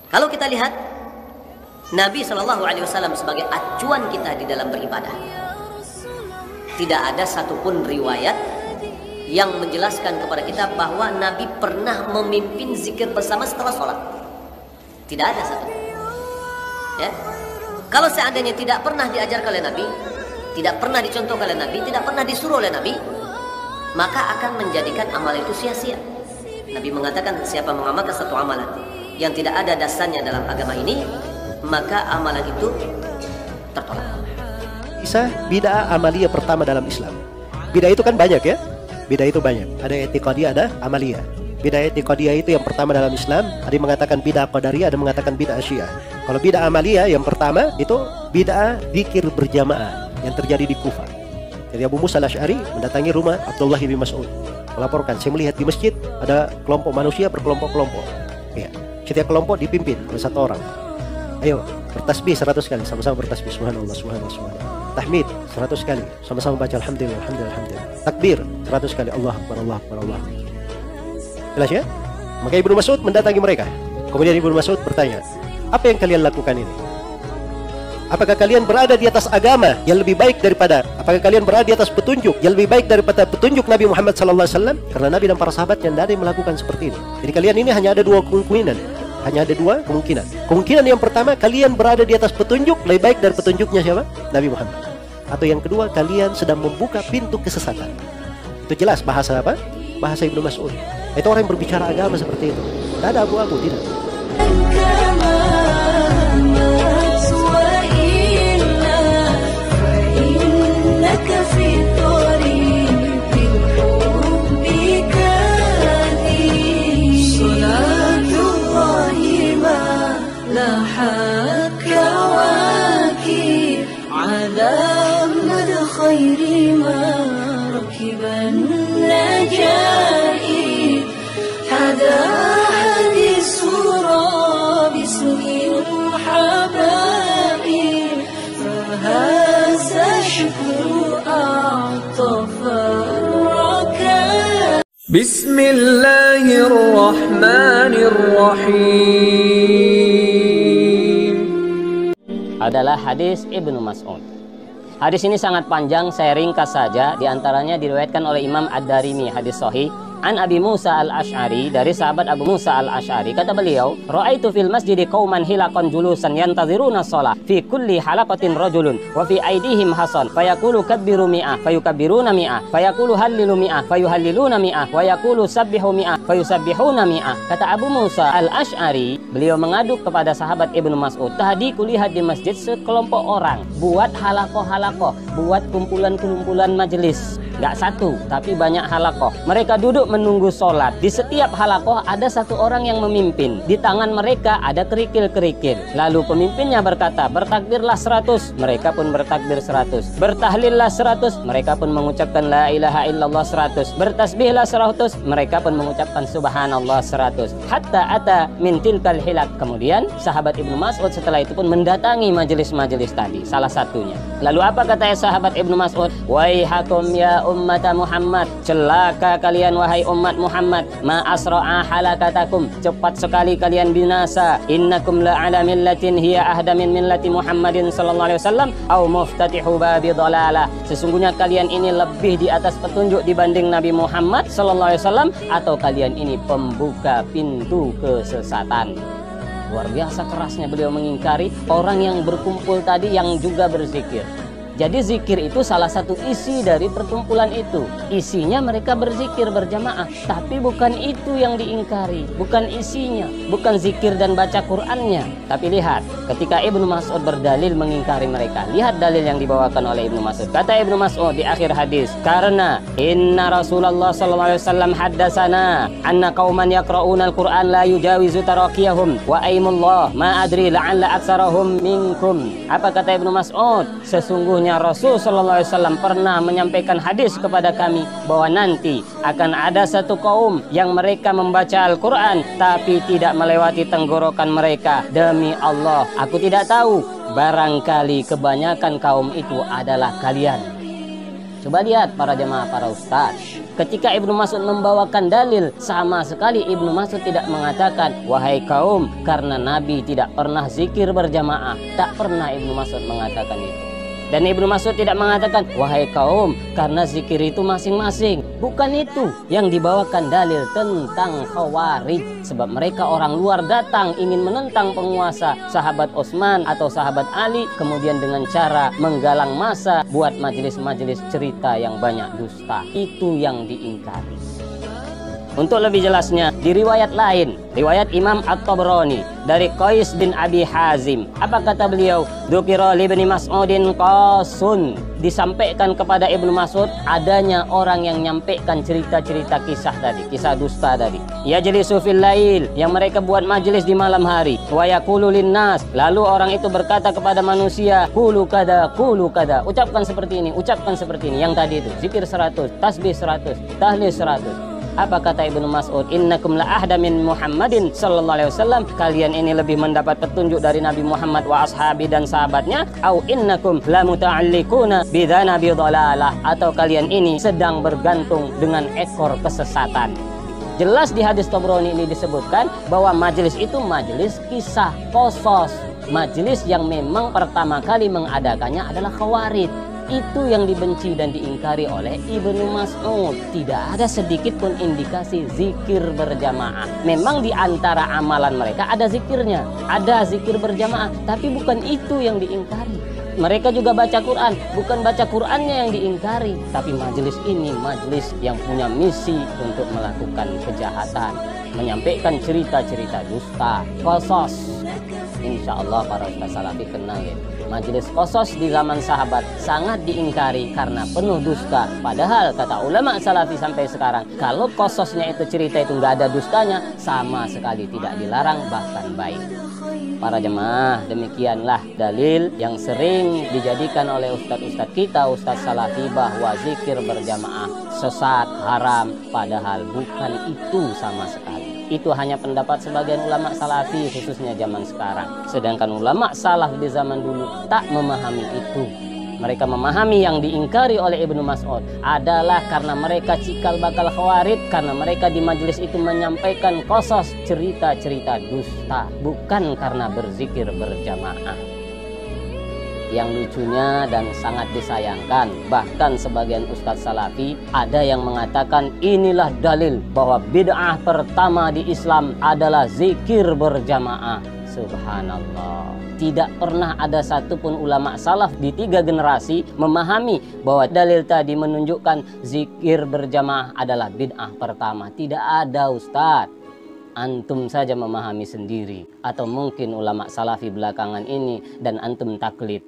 Kalau kita lihat Nabi SAW sebagai acuan kita di dalam beribadah, tidak ada satupun riwayat yang menjelaskan kepada kita bahwa Nabi pernah memimpin zikir bersama setelah sholat. Tidak ada satu. Ya. Kalau seandainya tidak pernah diajarkan oleh Nabi, tidak pernah dicontohkan oleh Nabi, tidak pernah disuruh oleh Nabi, maka akan menjadikan amal itu sia-sia. Nabi mengatakan, siapa mengamalkan satu amalan yang tidak ada dasarnya dalam agama ini, maka amalan itu tertolak. Bisa bid'ah amaliyah pertama dalam Islam. Bid'ah itu kan banyak ya. Bid'ah itu banyak. Ada i'tiqadiyah, ada amaliyah. Bid'ah i'tiqadiyah itu yang pertama dalam Islam. Ada yang mengatakan bid'ah qadariyah, ada yang mengatakan bid'ah syiah. Kalau bid'ah amaliyah yang pertama itu bid'ah zikir berjamaah yang terjadi di Kufah. Jadi Abu Musa al-Asy'ari mendatangi rumah Abdullah bin Mas'ud, melaporkan, saya melihat di masjid ada kelompok manusia berkelompok-kelompok. Ya, setiap kelompok dipimpin oleh satu orang. Ayo bertasbih 100 kali, sama-sama bertasbih subhanallah subhanallah subhanallah. Tahmid 100 kali, sama-sama baca alhamdulillah alhamdulillah alhamdulillah. Takbir 100 kali, Allah akbar Allah akbar Allah akbar. Jelas ya? Maka Ibnu Mas'ud mendatangi mereka. Kemudian Ibnu Mas'ud bertanya, apa yang kalian lakukan ini? Apakah kalian berada di atas agama yang lebih baik daripada, apakah kalian berada di atas petunjuk yang lebih baik daripada petunjuk Nabi Muhammad SAW? Karena Nabi dan para sahabatnya tidak ada yang melakukan seperti ini. Jadi kalian ini hanya ada dua kemungkinan. Hanya ada dua kemungkinan. Kemungkinan yang pertama, kalian berada di atas petunjuk lebih baik dari petunjuknya siapa? Nabi Muhammad. Atau yang kedua, kalian sedang membuka pintu kesesatan. Itu jelas bahasa apa? Bahasa Ibnu Mas'ud. Itu orang yang berbicara agama seperti itu. Tidak ada abu-abu, tidak. Bismillahirrahmanirrahim. Adalah hadis Ibnu Mas'ud. Hadis ini sangat panjang, saya ringkas saja. Di antaranya diriwayatkan oleh Imam Ad-Darimi, hadis sahih an Abi Musa al-Asy'ari, dari sahabat Abu Musa al-Asy'ari, kata beliau, ra'aitu fil masjidi qauman hilaqan julusan yantaziruna shalah fi kulli halaqatin rajulun wa fi aydihim hasan fayaqulu kabbiru mi'ah fayukabbiruna mi'ah fayaqulu hallilu mi'ah fayuhalliluna mi'ah wa yaqulu sabbihu mi'ah fayusabbihuna mi'ah. Kata Abu Musa al-Asy'ari, beliau mengadu kepada sahabat Ibnu Mas'ud, tadi kulihat di masjid sekelompok orang buat halakoh-halakoh, buat kumpulan-kumpulan majelis. Gak satu, tapi banyak halakoh. Mereka duduk menunggu sholat. Di setiap halakoh ada satu orang yang memimpin. Di tangan mereka ada kerikil-kerikil. Lalu pemimpinnya berkata, bertakbirlah 100. Mereka pun bertakbir 100. Bertahlillah 100. Mereka pun mengucapkan la ilaha illallah 100. Bertasbihlah 100. Mereka pun mengucapkan subhanallah 100. Hatta ata min tilkal hilak. Kemudian sahabat Ibnu Mas'ud setelah itu pun mendatangi majelis-majelis tadi, salah satunya. Lalu apa kata sahabat Ibnu Mas'ud? Waihakum ya ummat Muhammad, celaka kalian wahai umat Muhammad, ma asra'a halakatakum, cepat sekali kalian binasa. Innakum la ala millatin hiya ahda min millati Muhammadin sallallahu alaihi wasallam au muftatihu babi dhalalah. Sesungguhnya kalian ini lebih di atas petunjuk dibanding Nabi Muhammad sallallahu alaihi wasallam, atau kalian ini pembuka pintu kesesatan. Luar biasa kerasnya beliau mengingkari orang yang berkumpul tadi yang juga berzikir. Jadi zikir itu salah satu isi dari perkumpulan itu. Isinya mereka berzikir berjamaah, tapi bukan itu yang diingkari, bukan isinya, bukan zikir dan baca Qur'annya. Tapi lihat, ketika Ibnu Mas'ud berdalil mengingkari mereka, lihat dalil yang dibawakan oleh Ibnu Mas'ud. Kata Ibnu Mas'ud di akhir hadis, karena inna Rasulullah sallallahu alaihi wasallam haddatsana anna qauman yaqra'una al-Qur'an la yujawizu taraqiyahum wa aimullah ma adri la'alla aktsarahum minkum. Apa kata Ibnu Mas'ud? Sesungguhnya Rasul sallallahu alaihi wasallam pernah menyampaikan hadis kepada kami bahwa nanti akan ada satu kaum yang mereka membaca Al-Quran tapi tidak melewati tenggorokan mereka. Demi Allah, aku tidak tahu, barangkali kebanyakan kaum itu adalah kalian. Coba lihat para jemaah, para ustaz, Ketika Ibnu Mas'ud membawakan dalil, sama sekali Ibnu Mas'ud tidak mengatakan, wahai kaum, karena Nabi tidak pernah zikir berjamaah. Tak pernah Ibnu Mas'ud mengatakan itu. Dan Ibnu Mas'ud tidak mengatakan, wahai kaum, karena zikir itu masing-masing. Bukan itu yang dibawakan dalil tentang Khawarij. Sebab mereka orang luar datang ingin menentang penguasa, sahabat Utsman atau sahabat Ali, kemudian dengan cara menggalang massa buat majelis-majelis cerita yang banyak dusta. Itu yang diingkari. Untuk lebih jelasnya, di riwayat lain, riwayat Imam At-Tabrani dari Qais bin Abi Hazim, apa kata beliau? Dzukira li Ibnu Mas'udin qasun, disampaikan kepada Ibnu Mas'ud adanya orang yang nyampaikan cerita-cerita kisah tadi, kisah dusta tadi. Yajlisu fil lail, yang mereka buat majelis di malam hari. Wa yaqulu linnas, lalu orang itu berkata kepada manusia, qulu kada, ucapkan seperti ini, ucapkan seperti ini. Yang tadi itu, zikir 100, tasbih 100, tahlil 100. Apa kata Ibnu Mas'ud? Innakum la ahda min Muhammadin sallallahu alaihi wasallam. Kalian ini lebih mendapat petunjuk dari Nabi Muhammad wa ashabi dan sahabatnya. Au innakum la muta'alliquna bidhanabi dhalalah. Atau kalian ini sedang bergantung dengan ekor kesesatan. Jelas di hadis Tabrani ini disebutkan bahwa majelis itu majelis kisah qasas. Majelis yang memang pertama kali mengadakannya adalah Khawarij. Itu yang dibenci dan diingkari oleh Ibnu Mas'ud. Tidak ada sedikit pun indikasi zikir berjamaah. Memang di antara amalan mereka ada zikirnya, ada zikir berjamaah, tapi bukan itu yang diingkari. Mereka juga baca Quran, bukan baca Qurannya yang diingkari, tapi majelis ini majelis yang punya misi untuk melakukan kejahatan, menyampaikan cerita-cerita dusta, qasas. Insya Allah para ustaz salafi kenal ya. Majelis qasas di zaman sahabat sangat diingkari karena penuh dusta. Padahal kata ulama salafi sampai sekarang, kalau qasasnya itu cerita itu nggak ada dustanya, sama sekali tidak dilarang, bahkan baik. Para jemaah, demikianlah dalil yang sering dijadikan oleh ustadz-ustadz kita, ustadz salafi, bahwa zikir berjamaah sesat, haram, padahal bukan itu sama sekali. Itu hanya pendapat sebagian ulama salafi khususnya zaman sekarang. Sedangkan ulama salaf di zaman dulu tak memahami itu. Mereka memahami yang diingkari oleh Ibnu Mas'ud adalah karena mereka cikal bakal Khawarij, karena mereka di majelis itu menyampaikan qasas, cerita-cerita dusta, bukan karena berzikir berjamaah. Yang lucunya dan sangat disayangkan, bahkan sebagian ustadz salafi ada yang mengatakan inilah dalil bahwa bid'ah pertama di Islam adalah zikir berjamaah. Subhanallah. Tidak pernah ada satupun ulama salaf di 3 generasi memahami bahwa dalil tadi menunjukkan zikir berjamaah adalah bid'ah pertama. Tidak ada, Ustadz. Antum saja memahami sendiri, atau mungkin ulama salafi belakangan ini dan antum taklid.